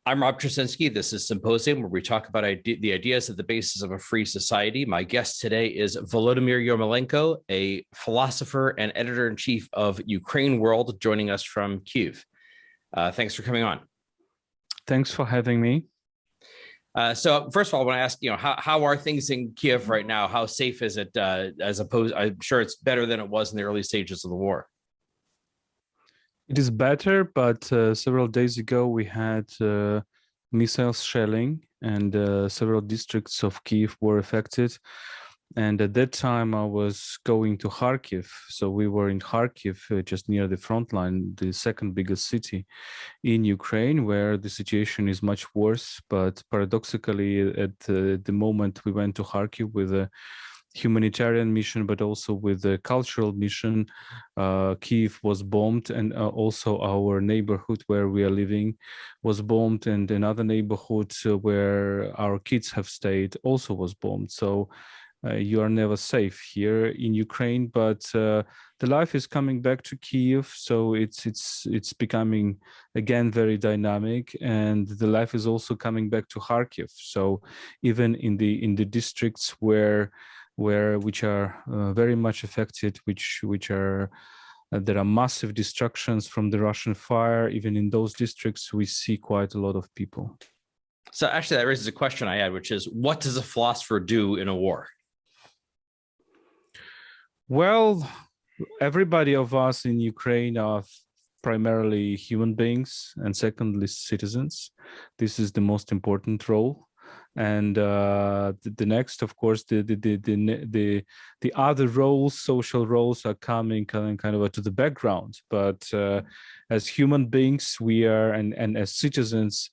I'm Rob Krasinski. This is Symposium, where we talk about the ideas at the basis of a free society. My guest today is Volodymyr Yermolenko, a philosopher and editor-in-chief of Ukraine World, joining us from Kiev. Thanks for coming on. Thanks for having me. So first of all, I want to ask, how are things in Kiev right now? How safe is it, as opposed, I'm sure it's better than it was in the early stages of the war. It is better, but several days ago we had missile shelling and several districts of Kiev were affected. And at that time I was going to Kharkiv. So we were in Kharkiv, just near the front line, the second biggest city in Ukraine, where the situation is much worse. But paradoxically, at the moment we went to Kharkiv with a humanitarian mission, but also with a cultural mission. Kiev was bombed, and also our neighborhood where we are living was bombed, and another neighborhood where our kids have stayed also was bombed. So you are never safe here in Ukraine, but the life is coming back to Kiev, so it's becoming again very dynamic, and the life is also coming back to Kharkiv. So even in the districts which are very much affected, which are there are massive destructions from the Russian fire. Even in those districts, we see quite a lot of people. So actually, that raises a question I had, which is, what does a philosopher do in a war? Well, everybody of us in Ukraine are primarily human beings, and secondly, citizens. This is the most important role. And the next, of course, the other roles, social roles, are coming kind of to the background. But as human beings, we are, and as citizens,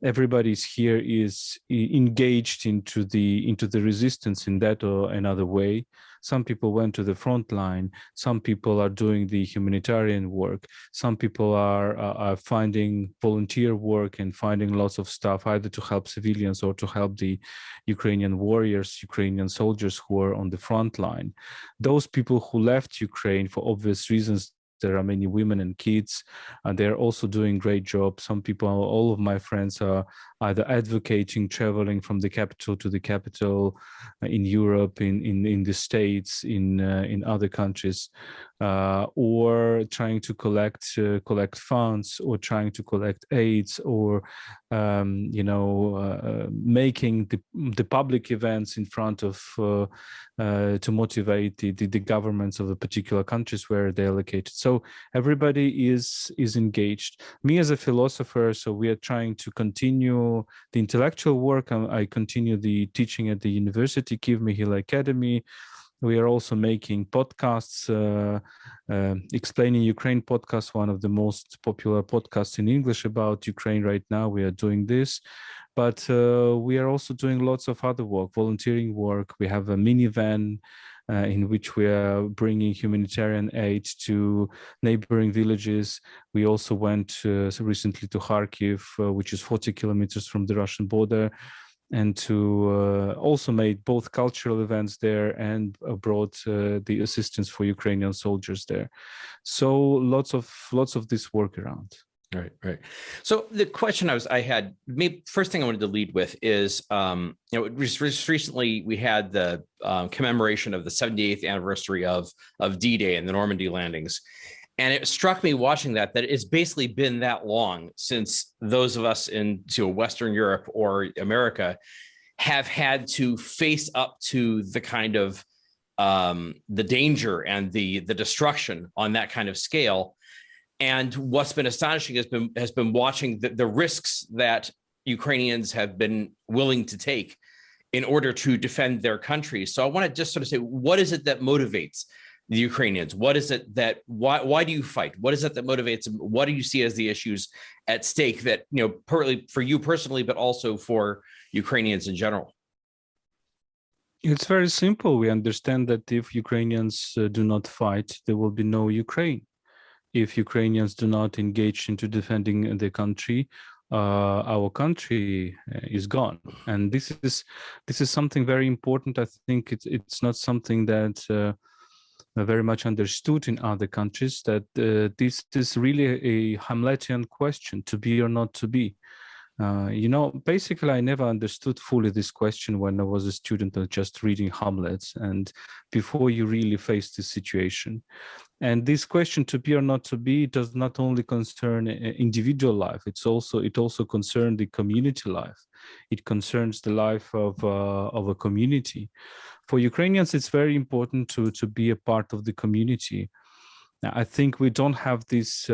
everybody's here is engaged into the resistance in that or another way. Some people went to the front line. Some people are doing the humanitarian work. Some people are finding volunteer work and finding lots of stuff, either to help civilians or to help the Ukrainian warriors, Ukrainian soldiers who are on the front line. Those people who left Ukraine for obvious reasons, there are many women and kids, and they're also doing great job. Some people, all of my friends, are either advocating traveling from the capital to the capital in Europe, in the States, in other countries, or trying to collect funds, or trying to collect aids, or making the public events in front of to motivate the governments of the particular countries where they're located. So everybody is engaged. Me as a philosopher, so we are trying to continue the intellectual work. I continue the teaching at the university, Kiev Mihail Academy. We are also making podcasts, Explaining Ukraine podcast, one of the most popular podcasts in English about Ukraine right now. We are doing this, but we are also doing lots of other work, volunteering work. We have a minivan in which we are bringing humanitarian aid to neighboring villages. We also went recently to Kharkiv, which is 40 kilometers from the Russian border, and to also made both cultural events there and brought the assistance for Ukrainian soldiers there. So lots of this work around. Right. So the question I had, maybe first thing I wanted to lead with is, just recently we had the commemoration of the 78th anniversary of D-Day and the Normandy landings. And it struck me watching that it's basically been that long since those of us in Western Europe or America have had to face up to the kind of the danger and the destruction on that kind of scale. And what's been astonishing has been watching the risks that Ukrainians have been willing to take in order to defend their country. So I want to just sort of say, what is it that motivates the Ukrainians? What is it that, why do you fight? What is it that motivates them? What do you see as the issues at stake that, partly for you personally, but also for Ukrainians in general? It's very simple. We understand that if Ukrainians do not fight, there will be no Ukraine. If Ukrainians do not engage into defending the country, our country is gone. And this is something very important. I think it's not something that very much understood in other countries, that this is really a Hamletian question, to be or not to be. Basically, I never understood fully this question when I was a student of just reading Hamlet and before you really face the situation. And this question, to be or not to be, does not only concern individual life. It also concerns the community life. It concerns the life of a community. For Ukrainians, it's very important to be a part of the community. Now, I think we don't have this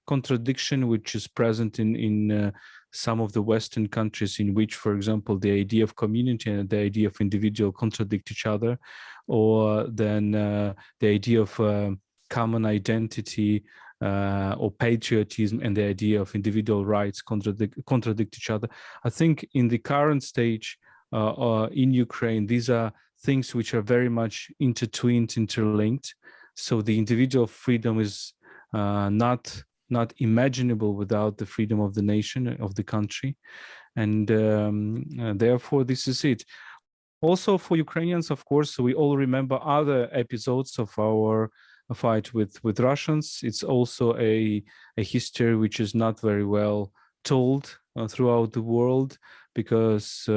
contradiction which is present in some of the Western countries, in which, for example, the idea of community and the idea of individual contradict each other, or then the idea of common identity or patriotism and the idea of individual rights contradict each other. I think in the current stage in Ukraine, these are things which are very much intertwined, interlinked. So the individual freedom is not imaginable without the freedom of the nation, of the country. And therefore, this is it. Also, for Ukrainians, of course, we all remember other episodes of our fight with Russians. It's also a history which is not very well told throughout the world, because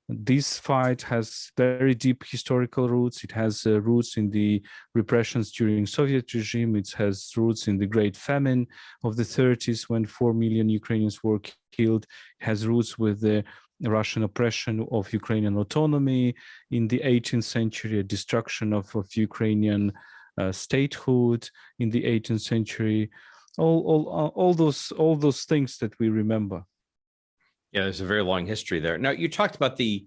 this fight has very deep historical roots. It has roots in the repressions during Soviet regime. It has roots in the Great Famine of the 30s, when 4 million Ukrainians were killed. It has roots with the Russian oppression of Ukrainian autonomy in the 18th century, a destruction of Ukrainian statehood in the 18th century. All those things that we remember. Yeah, there's a very long history there. Now, you talked about the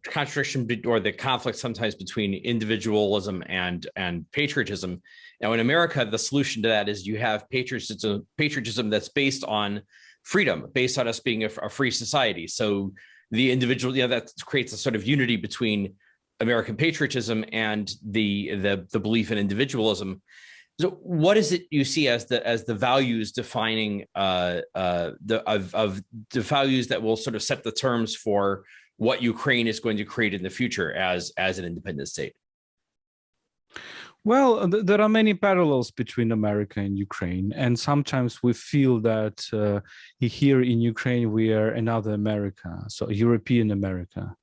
contradiction or the conflict sometimes between individualism and patriotism. Now, in America, the solution to that is you have patriotism that's based on freedom, based on us being a free society. So the individual, that creates a sort of unity between American patriotism and the belief in individualism. So, what is it you see as the values defining the values that will sort of set the terms for what Ukraine is going to create in the future as an independent state? Well, there are many parallels between America and Ukraine, and sometimes we feel that here in Ukraine we are another America, so European America,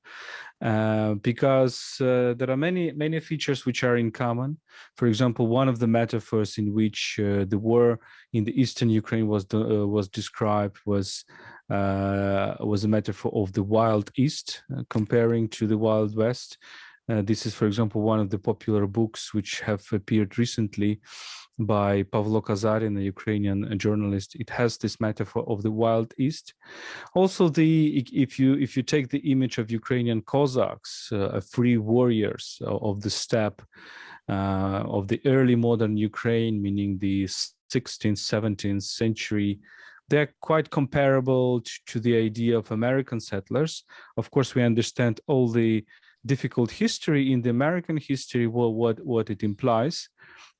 because there are many features which are in common. For example, one of the metaphors in which the war in the eastern Ukraine was described was a metaphor of the Wild East, comparing to the Wild West. This is, for example, one of the popular books which have appeared recently by Pavlo Kazarin, a Ukrainian journalist. It has this metaphor of the Wild East. Also, if you take the image of Ukrainian Kozaks, free warriors of the steppe, of the early modern Ukraine, meaning the 16th, 17th century, they're quite comparable to the idea of American settlers. Of course, we understand all the difficult history in the American history, what it implies,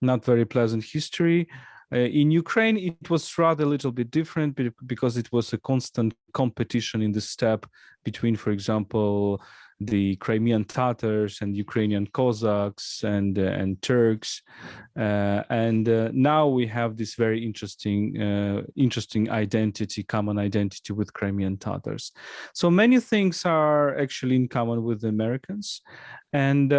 not very pleasant history. In Ukraine, it was rather a little bit different because it was a constant competition in the steppe between, for example, the Crimean Tatars and Ukrainian Cossacks and Turks, and now we have this very interesting identity, common identity with Crimean Tatars. So many things are actually in common with the Americans, and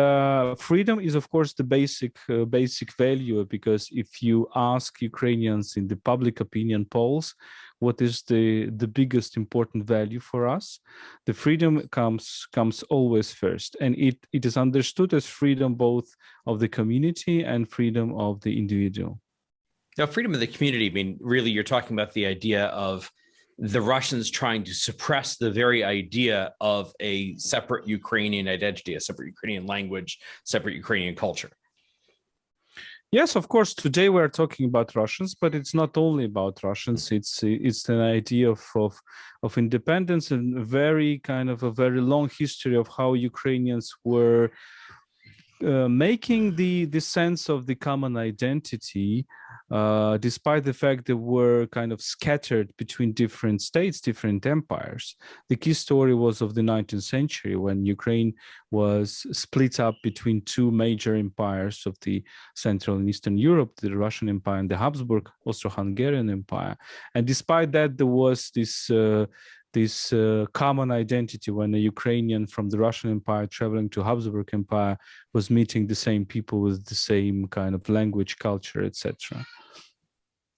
freedom is, of course, the basic value, because if you ask Ukrainians in the public opinion polls, what is the biggest important value for us? The freedom comes always first, and it is understood as freedom both of the community and freedom of the individual. Now, freedom of the community, I mean, really, you're talking about the idea of the Russians trying to suppress the very idea of a separate Ukrainian identity, a separate Ukrainian language, separate Ukrainian culture. Yes, of course. Today we are talking about Russians, but it's not only about Russians. It's an idea of independence and a very long history of how Ukrainians were making the sense of the common identity despite the fact they were kind of scattered between different states, different empires. The key story was of the 19th century when Ukraine was split up between two major empires of the Central and Eastern Europe, the Russian Empire and the Habsburg Austro-Hungarian Empire. And despite that, there was this common identity when a Ukrainian from the Russian Empire traveling to Habsburg Empire was meeting the same people with the same kind of language, culture, etc.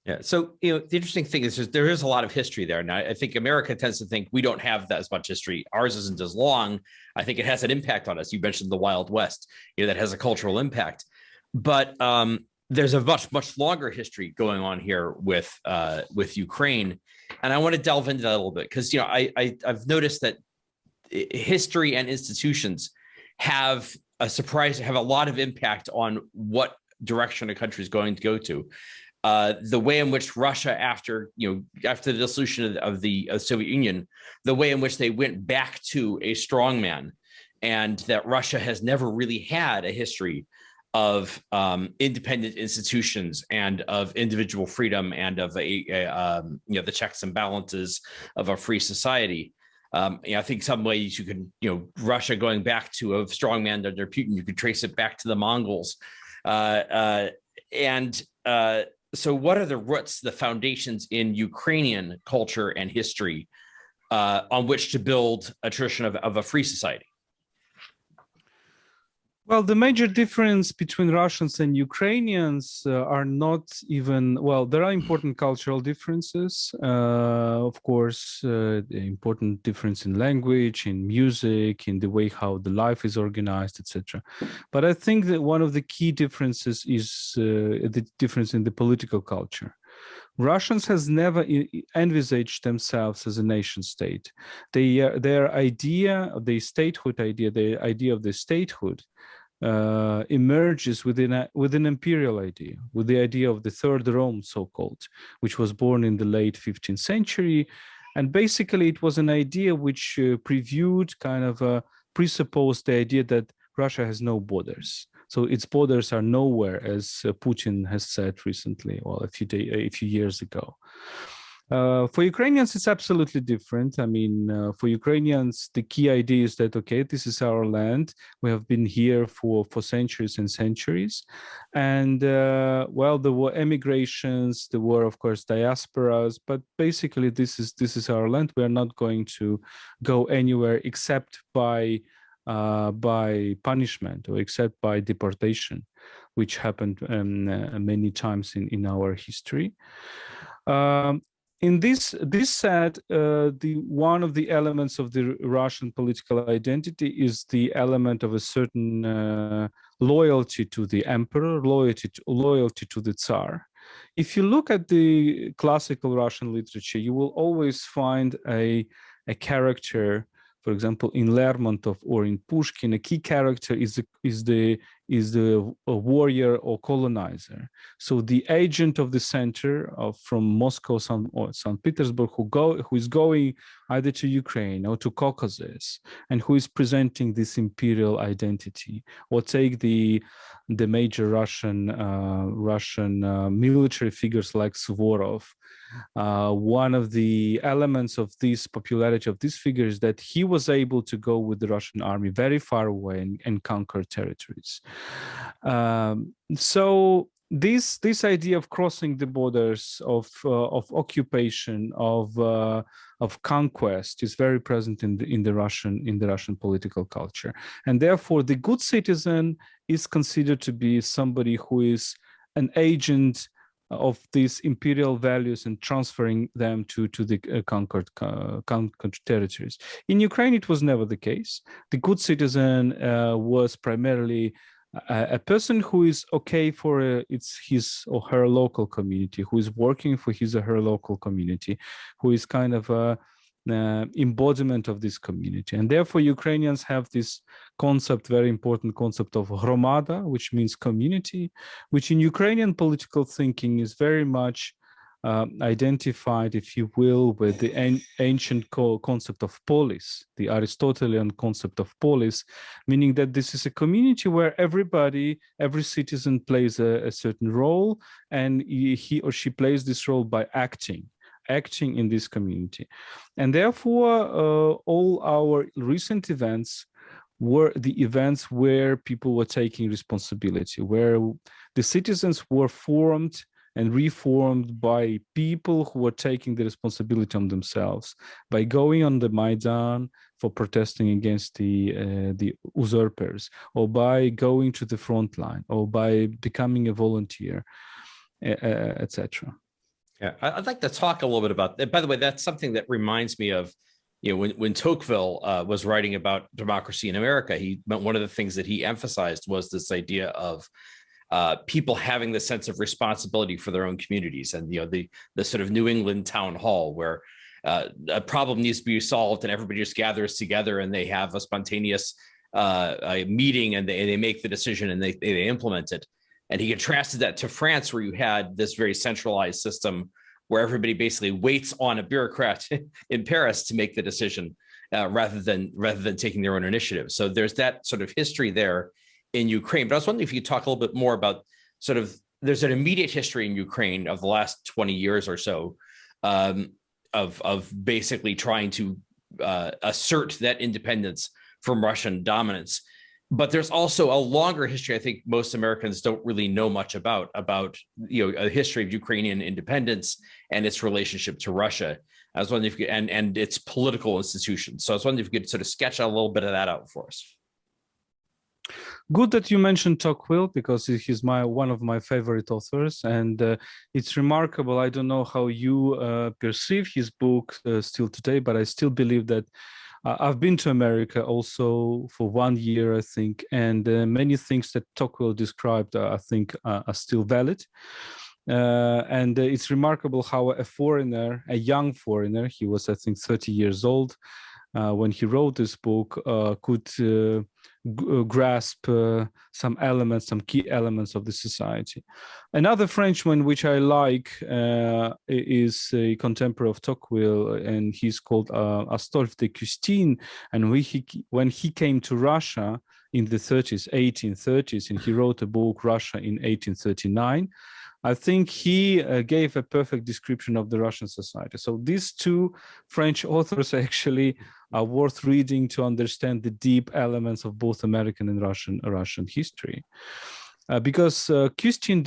Yeah. So, the interesting thing is there is a lot of history there. Now, I think America tends to think we don't have that as much history. Ours isn't as long. I think it has an impact on us. You mentioned the Wild West, that has a cultural impact. But there's a much, much longer history going on here with Ukraine. And I want to delve into that a little bit because, I've noticed that history and institutions have a lot of impact on what direction a country is going to go to. The way in which Russia, after the dissolution of the Soviet Union, the way in which they went back to a strongman, and that Russia has never really had a history of independent institutions and of individual freedom and of the checks and balances of a free society. I think some ways you can, Russia going back to a strongman under Putin, you could trace it back to the Mongols. So what are the roots, the foundations in Ukrainian culture and history on which to build a tradition of a free society? Well, the major difference between Russians and Ukrainians are not even, well, there are important cultural differences. Of course, the important difference in language, in music, in the way how the life is organized, etc. But I think that one of the key differences is the difference in the political culture. Russians has never envisaged themselves as a nation state. Their idea of the statehood idea, the idea of the statehood, emerges within an imperial idea, with the idea of the Third Rome, so-called, which was born in the late 15th century. And basically, it was an idea which presupposed the idea that Russia has no borders. So its borders are nowhere, as Putin has said recently, well, a few years ago. For Ukrainians, it's absolutely different. I mean, for Ukrainians, the key idea is that, okay, this is our land. We have been here for centuries and centuries. And, well, there were emigrations, there were, of course, diasporas, but basically this is our land. We are not going to go anywhere except by punishment or except by deportation, which happened many times in our history. In this said, one of the elements of the Russian political identity is the element of a certain loyalty to the emperor, loyalty to the Tsar. If you look at the classical Russian literature, you will always find a character. For example, in Lermontov or in Pushkin, a key character is the warrior or colonizer. So the agent of the center from Moscow or St. Petersburg who is going either to Ukraine or to Caucasus and who is presenting this imperial identity. Or take the major Russian military figures like Suvorov. One of the elements of this popularity of this figure is that he was able to go with the Russian army very far away and conquer territories. So this idea of crossing the borders, of occupation, of conquest is very present in the Russian political culture, and therefore the good citizen is considered to be somebody who is an agent of these imperial values and transferring them to the conquered territories. In Ukraine, it was never the case. The good citizen was primarily a person who is okay for his or her local community, who is working for his or her local community, who is kind of a embodiment of this community. And therefore, Ukrainians have this concept, very important concept of hromada, which means community, which in Ukrainian political thinking is very much identified, if you will, with the ancient concept of polis, the Aristotelian concept of polis, meaning that this is a community where every citizen plays a certain role, and he or she plays this role by acting in this community. And therefore, all our recent events were the events where people were taking responsibility, where the citizens were formed and reformed by people who were taking the responsibility on themselves, by going on the Maidan for protesting against the usurpers, or by going to the front line, or by becoming a volunteer, etc. Yeah, I'd like to talk a little bit about that. By the way, that's something that reminds me of, when Tocqueville was writing about democracy in America, one of the things that he emphasized was this idea of people having the sense of responsibility for their own communities, and the sort of New England town hall where a problem needs to be solved and everybody just gathers together and they have a spontaneous meeting and they make the decision and they implement it. And he contrasted that to France, where you had this very centralized system where everybody basically waits on a bureaucrat in Paris to make the decision rather than taking their own initiative. So there's that sort of history there in Ukraine. But I was wondering if you could talk a little bit more about there's an immediate history in Ukraine of the last 20 years or so of basically trying to assert that independence from Russian dominance. But there's also a longer history I think most Americans don't really know much about a history of Ukrainian independence and its relationship to Russia. I was wondering if you could, and its political institutions. So I was wondering if you could sort of sketch a little bit of that out for us. Good that you mentioned Tocqueville, because he's one of my favorite authors, and it's remarkable. I don't know how you perceive his book still today, but I still believe that I've been to America also for 1 year, I think, and many things that Tocqueville described, I think, are still valid. And it's remarkable how a young foreigner, he was, I think, 30 years old when he wrote this book, could grasp some key elements of the society. Another Frenchman which I like is a contemporary of Tocqueville, and he's called Astolphe de Custine. And when he came to Russia in the 1830s, and he wrote a book, Russia in 1839, I think he gave a perfect description of the Russian society. So these two French authors actually are worth reading to understand the deep elements of both American and Russian history. Because Custine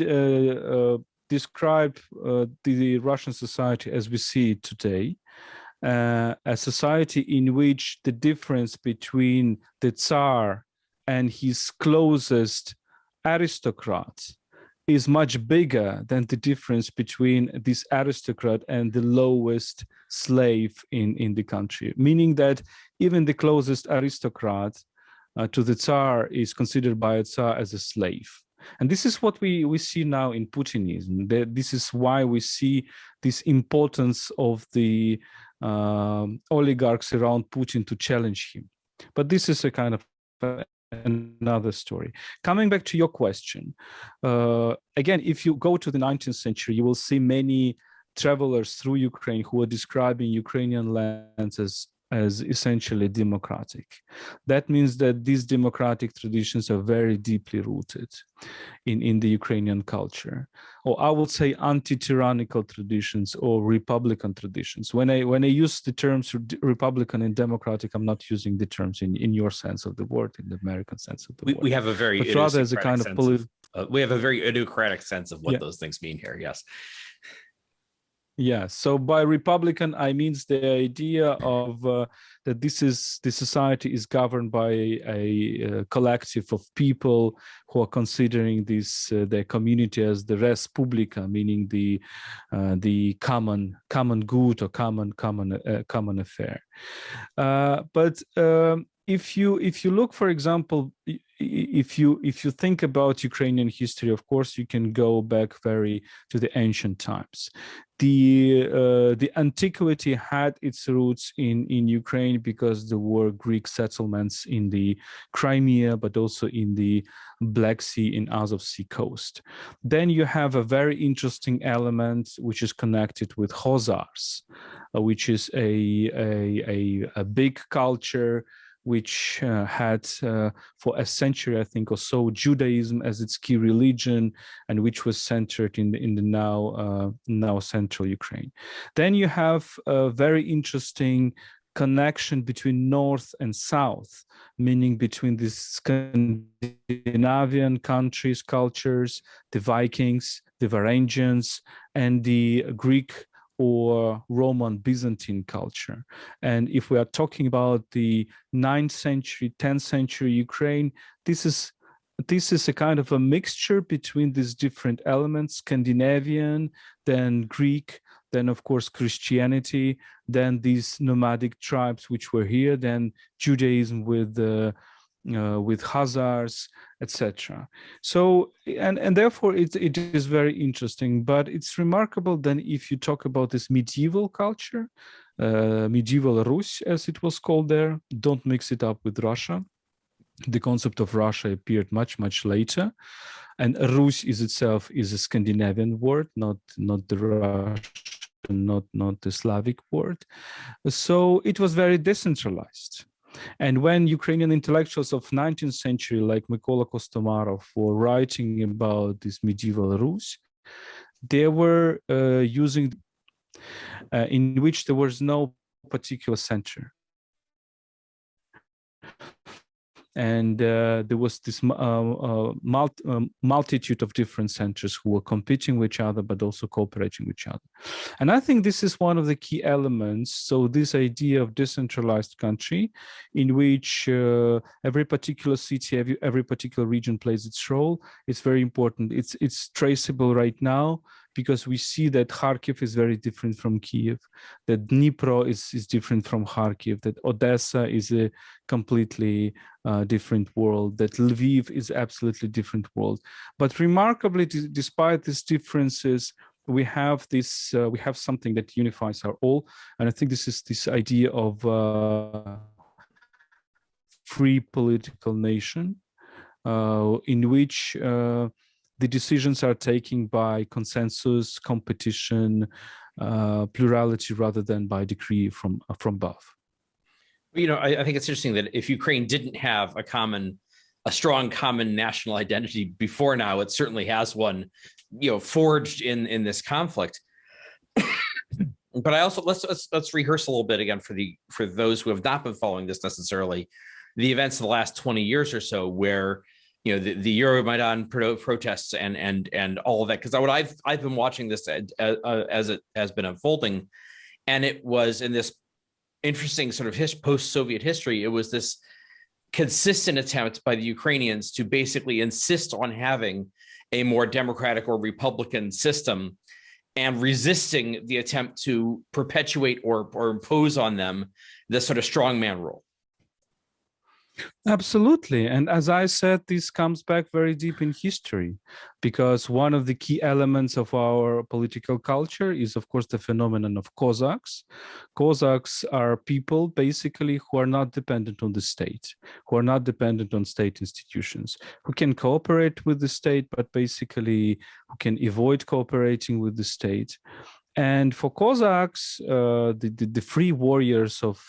described the Russian society as we see it today, a society in which the difference between the Tsar and his closest aristocrats is much bigger than the difference between this aristocrat and the lowest slave in the country, meaning that even the closest aristocrat to the Tsar is considered by a Tsar as a slave. And this is what we see now in Putinism. This is why we see this importance of the oligarchs around Putin to challenge him. But this is a kind of another story. Coming back to your question, again, if you go to the 19th century, you will see many travelers through Ukraine who are describing Ukrainian lands as essentially democratic. That means that these democratic traditions are very deeply rooted in the Ukrainian culture, or I would say anti-tyrannical traditions or republican traditions. When I use the terms republican and democratic, I'm not using the terms in your sense of the word, in the American sense of the word. We have a very rather as a kind of we have a very idiosyncratic sense of what those things mean here. Yes. Yeah, so by republican, I means the idea of that the society is governed by a collective of people who are considering their community as the res publica, meaning the common good or common affair. But if you look, for example, if you think about Ukrainian history, of course, you can go back very to the ancient times. The antiquity had its roots in Ukraine because there were Greek settlements in the Crimea, but also in the Black Sea and Azov Sea coast. Then you have a very interesting element which is connected with Kozaks, which is a big culture which had for a century, I think, or so, Judaism as its key religion, and which was centered in the now central Ukraine. Then you have a very interesting connection between North and South, meaning between the Scandinavian countries, cultures, the Vikings, the Varangians, and the Greek or Roman Byzantine culture. And if we are talking about the 9th century, 10th century Ukraine, this is a kind of a mixture between these different elements: Scandinavian, then Greek, then of course Christianity, then these nomadic tribes which were here, then Judaism with Khazars, etc. So, and therefore it is very interesting. But it's remarkable then if you talk about this medieval culture, medieval Rus, as it was called there. Don't mix it up with Russia. The concept of Russia appeared much later, and Rus is itself is a Scandinavian word, not the Russian, not the Slavic word. So it was very decentralized. And when Ukrainian intellectuals of 19th century, like Mykola Kostomarov, were writing about this medieval Rus, they were using in which there was no particular center. And there was this multitude of different centers who were competing with each other, but also cooperating with each other. And I think this is one of the key elements. So this idea of decentralized country in which every particular city, every particular region plays its role, is very important. It's traceable right now, because we see that Kharkiv is very different from Kiev, that Dnipro is different from Kharkiv, that Odessa is a completely different world, that Lviv is absolutely different world. But remarkably, despite these differences, we have this, we have something that unifies our all. And I think this is this idea of free political nation, in which the decisions are taken by consensus, competition, plurality, rather than by decree from above. You know, I think it's interesting that if Ukraine didn't have a strong common national identity before now, it certainly has one, you know, forged in this conflict. But I also let's rehearse a little bit again for those who have not been following this necessarily, the events of the last 20 years or so, where you know the Euromaidan protests and all of that. Because what I've been watching this as it has been unfolding, and it was in this interesting sort of post-Soviet history. It was this consistent attempt by the Ukrainians to basically insist on having a more democratic or republican system, and resisting the attempt to perpetuate or impose on them this sort of strongman role. Absolutely. And as I said, this comes back very deep in history, because one of the key elements of our political culture is, of course, the phenomenon of Kozaks. Kozaks are people basically who are not dependent on the state, who are not dependent on state institutions, who can cooperate with the state, but basically who can avoid cooperating with the state. And for Cossacks, the free warriors of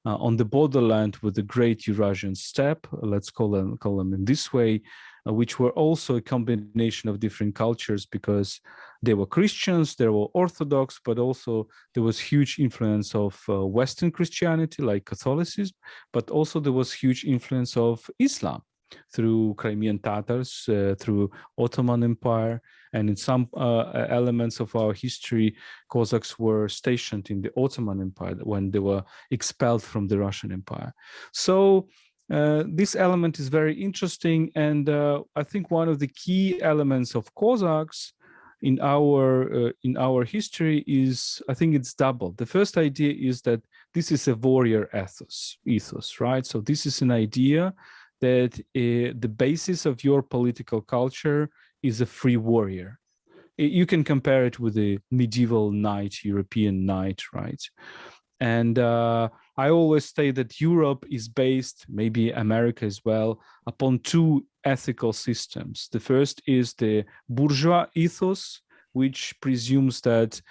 on the borderland with the Great Eurasian Steppe, let's call them in this way, which were also a combination of different cultures, because they were Christians, they were Orthodox, but also there was huge influence of Western Christianity, like Catholicism, but also there was huge influence of Islam through Crimean Tatars, through Ottoman Empire, and in some elements of our history, Cossacks were stationed in the Ottoman Empire when they were expelled from the Russian Empire. So this element is very interesting, and I think one of the key elements of Cossacks in our history is, I think it's double. The first idea is that this is a warrior ethos, right? So this is an idea that the basis of your political culture is a free warrior. You can compare it with the medieval knight, European knight, right? And I always say that Europe is based, maybe America as well, upon two ethical systems. The first is the bourgeois ethos, which presumes that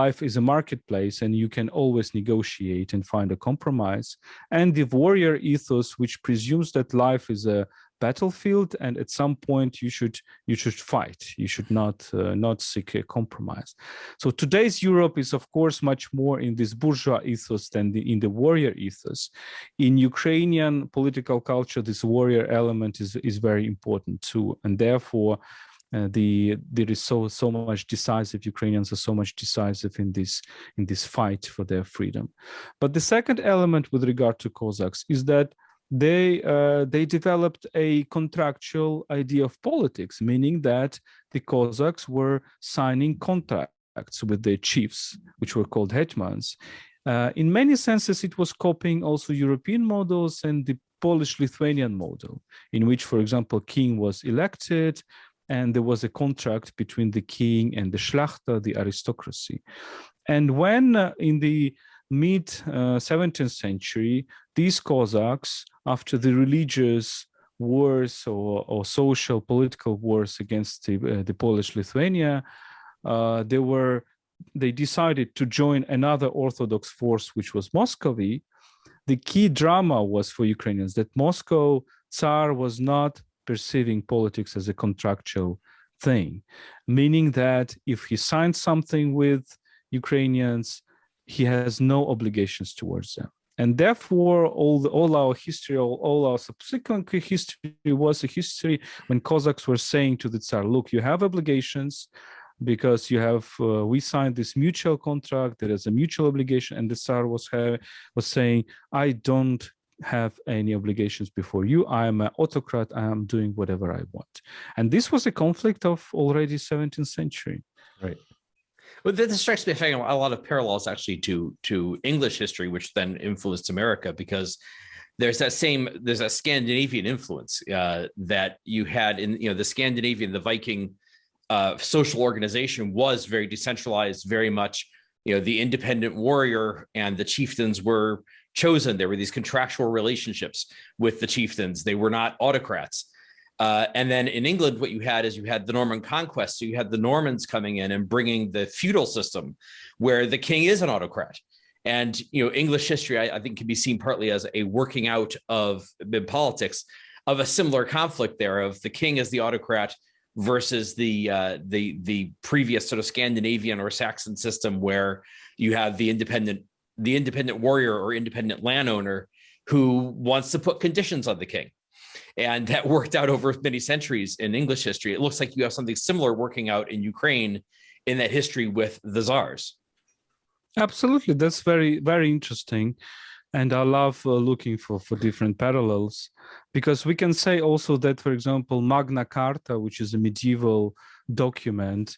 life is a marketplace and you can always negotiate and find a compromise. And the warrior ethos, which presumes that life is a battlefield and at some point you should fight. You should not seek a compromise. So today's Europe is of course much more in this bourgeois ethos than in the warrior ethos. In Ukrainian political culture, this warrior element is very important too, and therefore there is so much decisive. Ukrainians are so much decisive in this fight for their freedom. But the second element with regard to Cossacks is that they developed a contractual idea of politics, meaning that the Cossacks were signing contracts with their chiefs, which were called hetmans. In many senses, it was copying also European models and the Polish-Lithuanian model, in which, for example, king was elected, and there was a contract between the king and the Szlachta, the aristocracy. And when in the mid 17th century, these Cossacks, after the religious wars or social political wars against the Polish-Lithuania, they decided to join another Orthodox force, which was Muscovy. The key drama was for Ukrainians that Moscow Tsar was not perceiving politics as a contractual thing, meaning that if he signed something with Ukrainians, he has no obligations towards them. And therefore, all our history, all our subsequent history was a history when Cossacks were saying to the Tsar, look, you have obligations because we signed this mutual contract, there is a mutual obligation, and the Tsar was saying, I don't have any obligations before you. I am an autocrat. I am doing whatever I want. And this was a conflict of already 17th century. Right. Well, this strikes me as having a lot of parallels actually to English history, which then influenced America, because there's that Scandinavian influence that you had in the Scandinavian, the Viking social organization was very decentralized, very much the independent warrior and the chieftains were chosen. There were these contractual relationships with the chieftains. They were not autocrats. And then in England, what you had is you had the Norman conquest. So you had the Normans coming in and bringing the feudal system where the king is an autocrat. And, English history, I think, can be seen partly as a working out of politics of a similar conflict there of the king as the autocrat versus the previous sort of Scandinavian or Saxon system where you have the independent warrior or independent landowner who wants to put conditions on the king. And that worked out over many centuries in English history. It looks like you have something similar working out in Ukraine in that history with the Tsars. Absolutely. That's very, very interesting. And I love looking for different parallels, because we can say also that, for example, Magna Carta, which is a medieval document,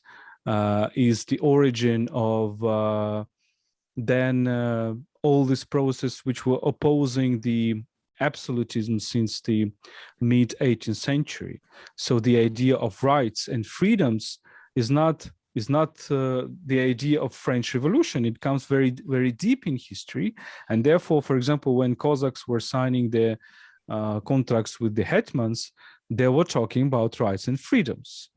is the origin of then all this process which were opposing the absolutism since the mid 18th century. So the idea of rights and freedoms is not the idea of French Revolution. It comes very, very deep in history. And therefore, for example, when Cossacks were signing their contracts with the hetmans, they were talking about rights and freedoms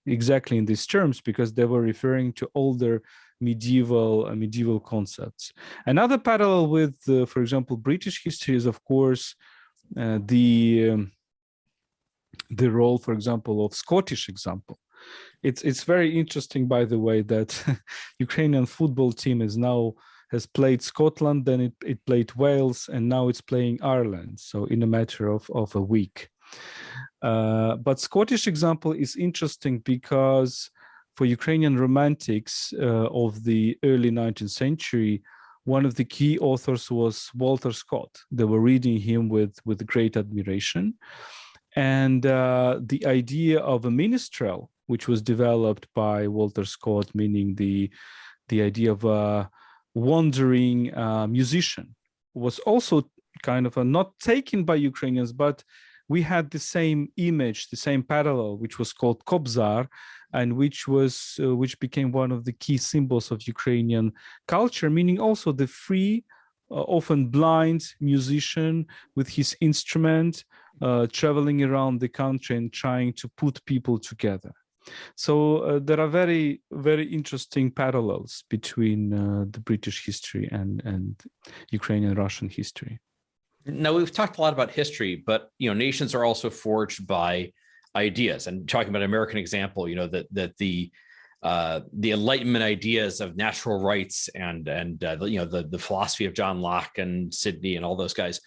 exactly in these terms, because they were referring to older medieval concepts. Another parallel with, for example, British history is, of course, the role, for example, of Scottish example. It's very interesting, by the way, that Ukrainian football team has played Scotland, then it played Wales, and now it's playing Ireland. So in a matter of a week. But Scottish example is interesting because for Ukrainian romantics of the early 19th century, one of the key authors was Walter Scott. They were reading him with great admiration. And the idea of a minstrel, which was developed by Walter Scott, meaning the idea of wandering musician, was also kind of not taken by Ukrainians, but we had the same image, the same parallel, which was called Kobzar, and which became one of the key symbols of Ukrainian culture, meaning also the free, often blind musician with his instrument, traveling around the country and trying to put people together. So there are very, very interesting parallels between the British history and Ukrainian Russian history. Now, we've talked a lot about history, but nations are also forged by ideas. And talking about an American example, that the Enlightenment ideas of natural rights and the philosophy of John Locke and Sidney and all those guys,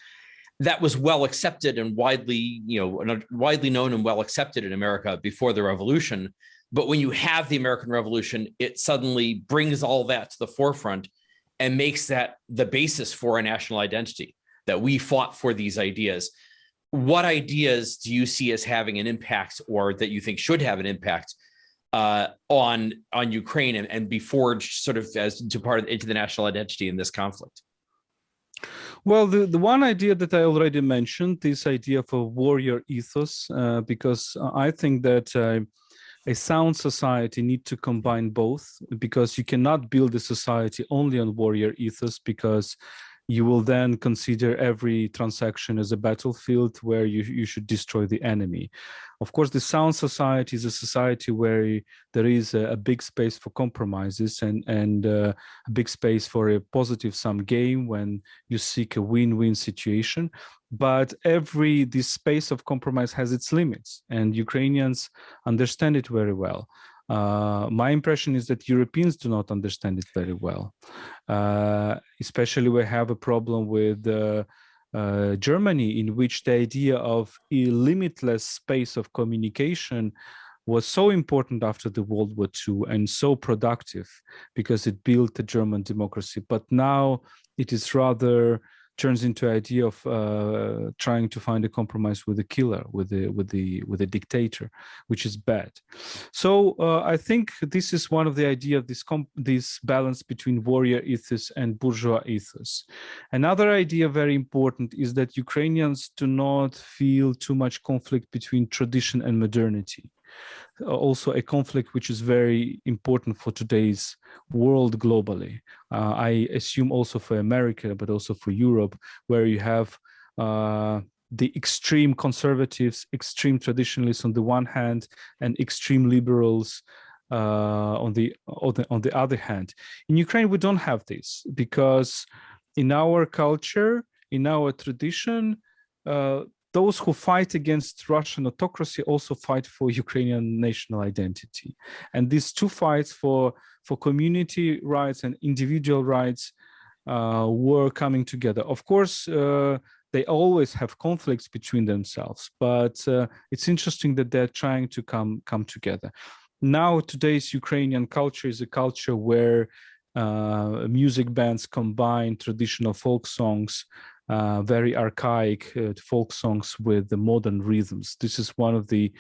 that was well accepted and widely known and well accepted in America before the revolution. But when you have the American Revolution, it suddenly brings all that to the forefront and makes that the basis for a national identity, that we fought for these ideas. What ideas do you see as having an impact, or that you think should have an impact on Ukraine and be forged sort of as to part into the national identity in this conflict? Well, the one idea that I already mentioned, this idea of a warrior ethos, because I think that a sound society needs to combine both, because you cannot build a society only on warrior ethos, because you will then consider every transaction as a battlefield where you should destroy the enemy. Of course, the sound society is a society where there is a big space for compromises and a big space for a positive sum game when you seek a win-win situation. But this space of compromise has its limits, and Ukrainians understand it very well. My impression is that Europeans do not understand it very well. Especially we have a problem with Germany, in which the idea of a limitless space of communication was so important after the World War II and so productive because it built the German democracy. But now it is rather turns into idea of trying to find a compromise with a killer, with a dictator, which is bad. So I think this is one of the idea of this balance between warrior ethos and bourgeois ethos. Another idea very important is that Ukrainians do not feel too much conflict between tradition and modernity. Also a conflict which is very important for today's world globally. I assume also for America, but also for Europe, where you have the extreme conservatives, extreme traditionalists on the one hand, and extreme liberals on the other hand. In Ukraine, we don't have this, because in our culture, in our tradition, those who fight against Russian autocracy also fight for Ukrainian national identity. And these two fights for community rights and individual rights were coming together. Of course, they always have conflicts between themselves, but it's interesting that they're trying to come together. Now, today's Ukrainian culture is a culture where music bands combine traditional folk songs, very archaic folk songs with the modern rhythms. This is one of the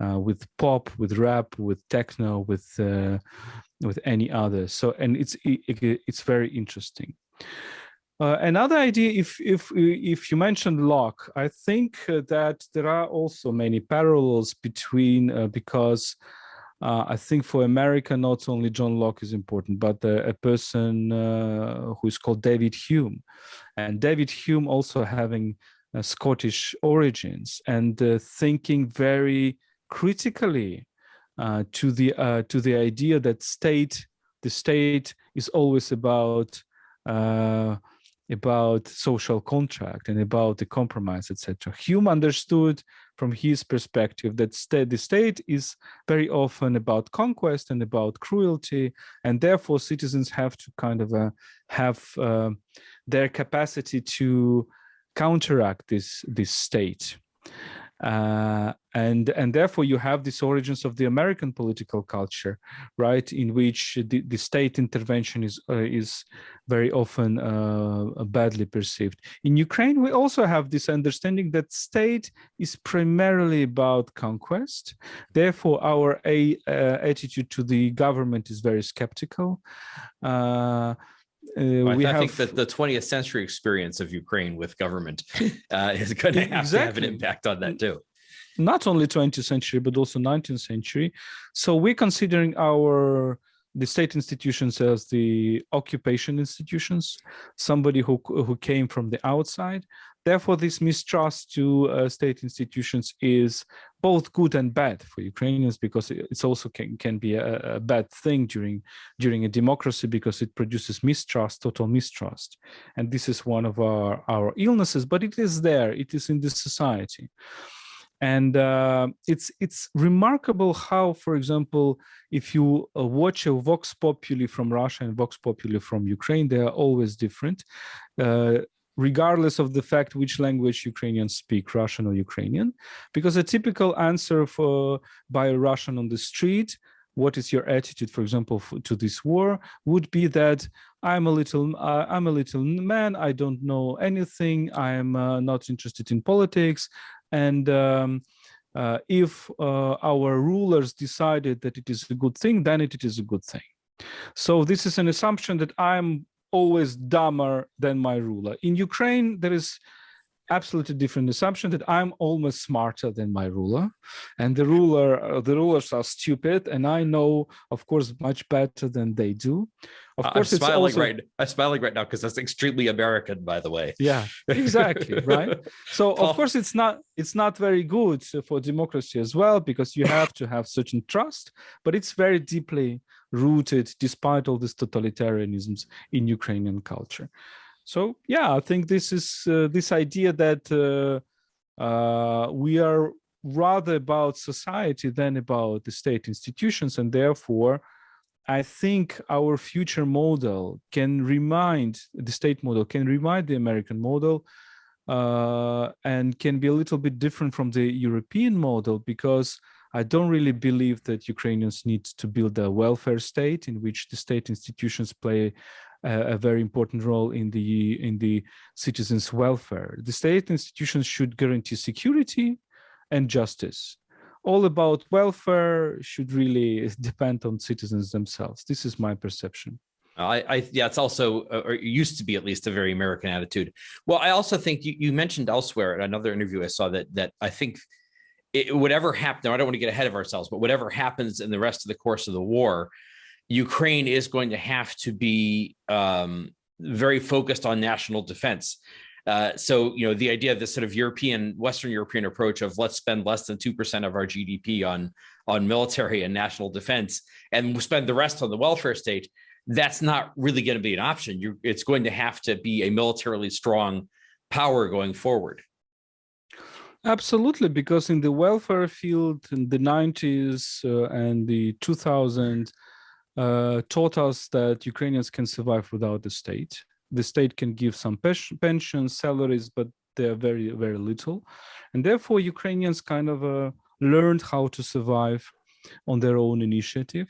with pop, with rap, with techno, with any other. So, and it's very interesting. Another idea, if you mentioned Locke, I think that there are also many parallels between because I think for America, not only John Locke is important, but a person who is called David Hume. And David Hume also having Scottish origins and thinking very critically to the idea that the state is always about social contract and about the compromise, etc. Hume understood from his perspective that the state is very often about conquest and about cruelty, and therefore citizens have to kind of have their capacity to counteract this state. And therefore you have these origins of the American political culture, right, in which the state intervention is very often badly perceived. In Ukraine, we also have this understanding that state is primarily about conquest. Therefore, our attitude to the government is very skeptical. we I have think that the 20th century experience of Ukraine with government is going to have to have an impact on that too. Not only 20th century, but also 19th century. So we're considering the state institutions as the occupation institutions, somebody who came from the outside. Therefore, this mistrust to state institutions is both good and bad for Ukrainians, because it's also can be a bad thing during a democracy, because it produces mistrust, total mistrust. And this is one of our illnesses, but it is there, it is in the society. And it's remarkable how, for example, if you watch a Vox Populi from Russia and Vox Populi from Ukraine, they are always different, regardless of the fact which language Ukrainians speak, Russian or Ukrainian. Because a typical answer by a Russian on the street, what is your attitude, for example, to this war, would be that I'm a little man, I don't know anything, I am not interested in politics. And if our rulers decided that it is a good thing, then it is a good thing. So this is an assumption that I'm always dumber than my ruler. In Ukraine, there is absolutely different assumption that I'm almost smarter than my ruler, and the rulers are stupid, and I know, of course, much better than they do. Of course, I'm smiling right now because that's extremely American, by the way. Yeah, exactly, right. So of course it's not very good for democracy as well, because you have to have certain trust, but it's very deeply rooted, despite all these totalitarianisms, in Ukrainian culture. So yeah, I think this is this idea that we are rather about society than about the state institutions, and therefore I think our future model can remind the state model, can remind the American model, and can be a little bit different from the European model, because I don't really believe that Ukrainians need to build a welfare state in which the state institutions play a very important role in the citizens' welfare. The state institutions should guarantee security and justice. All about welfare should really depend on citizens themselves. This is my perception. Yeah, it's also, or it used to be at least, a very American attitude. Well, I also think you mentioned elsewhere in another interview I saw that I think whatever happened, I don't want to get ahead of ourselves, but whatever happens in the rest of the course of the war, Ukraine is going to have to be very focused on national defense. So, the idea of this sort of Western European approach of let's spend less than 2% of our GDP on military and national defense and spend the rest on the welfare state, that's not really going to be an option. It's going to have to be a militarily strong power going forward. Absolutely, because in the welfare field in the 90s and the 2000s taught us that Ukrainians can survive without the state. The state can give some pensions, salaries, but they're very, very little. And therefore, Ukrainians kind of learned how to survive on their own initiative.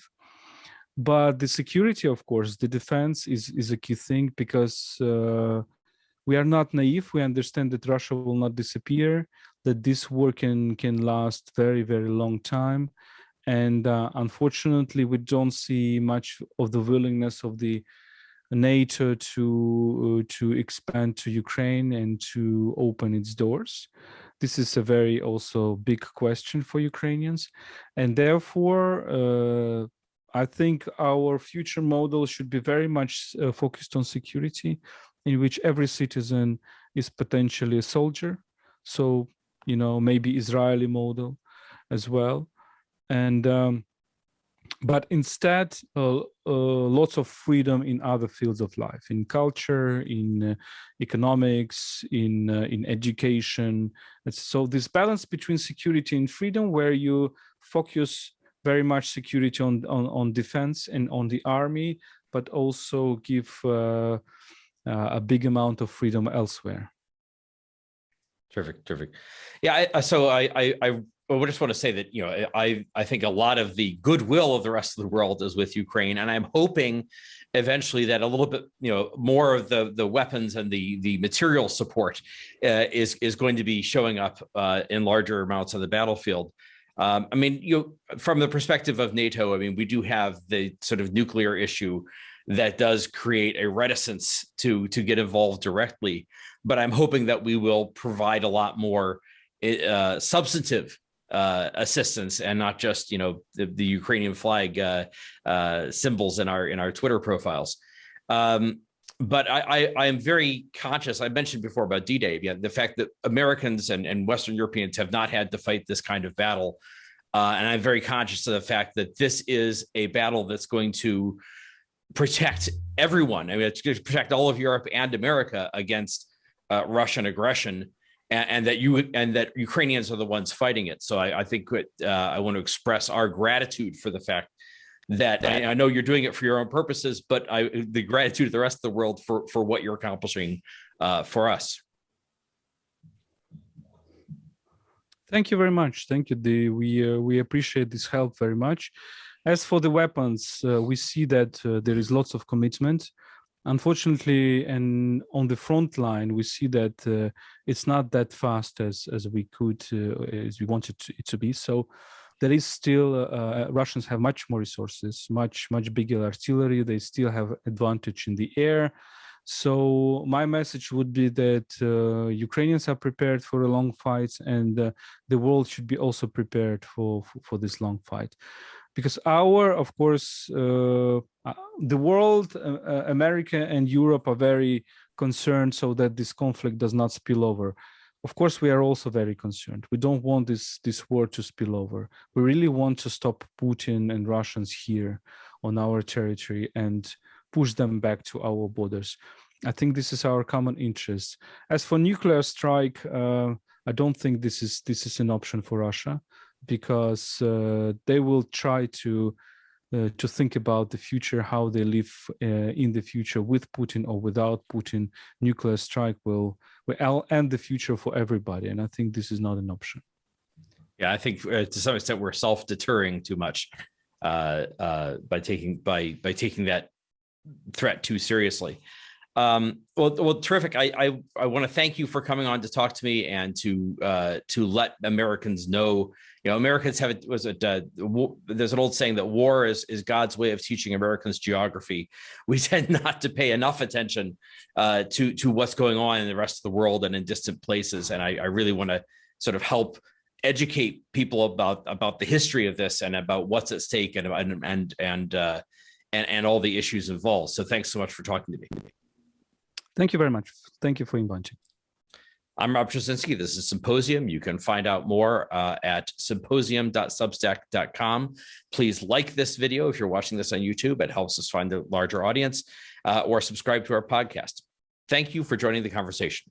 But the security, of course, the defense is a key thing, because we are not naive. We understand that Russia will not disappear, that this war can last very, very long time. And unfortunately, we don't see much of the willingness of the NATO to expand to Ukraine and to open its doors. This is a very also big question for Ukrainians. And therefore, I think our future model should be very much focused on security, in which every citizen is potentially a soldier. So, maybe Israeli model as well. And but instead, lots of freedom in other fields of life, in culture, in economics, in education. And so this balance between security and freedom, where you focus very much security on defense and on the army, but also give a big amount of freedom elsewhere. Terrific. Yeah. I just want to say that, I think a lot of the goodwill of the rest of the world is with Ukraine, and I'm hoping eventually that a little bit, more of the weapons and the material support is going to be showing up in larger amounts on the battlefield. I mean, from the perspective of NATO, I mean, we do have the sort of nuclear issue that does create a reticence to get involved directly. But I'm hoping that we will provide a lot more substantive assistance, and not just the Ukrainian flag symbols in our Twitter profiles. But I am very conscious. I mentioned before about D-Day, the fact that Americans and Western Europeans have not had to fight this kind of battle. And I'm very conscious of the fact that this is a battle that's going to protect everyone. I mean, it's going to protect all of Europe and America against Russian aggression, and that Ukrainians are the ones fighting it. So I think I want to express our gratitude for the fact that I know you're doing it for your own purposes, but the gratitude of the rest of the world for what you're accomplishing for us. Thank you very much. Thank you. We appreciate this help very much. As for the weapons, we see that there is lots of commitment. Unfortunately, and on the front line, we see that it's not that fast as we wanted it to be. So there is still Russians have much more resources, much bigger artillery. They still have advantage in the air. So my message would be that Ukrainians are prepared for a long fight, and the world should be also prepared for this long fight. Because of course, the world, America and Europe are very concerned so that this conflict does not spill over. Of course, we are also very concerned. We don't want this war to spill over. We really want to stop Putin and Russians here on our territory and push them back to our borders. I think this is our common interest. As for nuclear strike, I don't think this is an option for Russia, because they will try to think about the future, how they live in the future with Putin or without Putin. Nuclear strike will end the future for everybody, and I think this is not an option. Yeah, I think to some extent we're self-deterring too much by taking that threat too seriously. Well, terrific. I want to thank you for coming on to talk to me and to let Americans know. Americans have there's an old saying that war is God's way of teaching Americans geography. We tend not to pay enough attention to what's going on in the rest of the world and in distant places. And I really want to sort of help educate people about the history of this and about what's at stake and all the issues involved. So thanks so much for talking to me. Thank you very much. Thank you for inviting. I'm Rob Trzcinski. This is Symposium. You can find out more at symposium.substack.com. Please like this video if you're watching this on YouTube. It helps us find a larger audience, or subscribe to our podcast. Thank you for joining the conversation.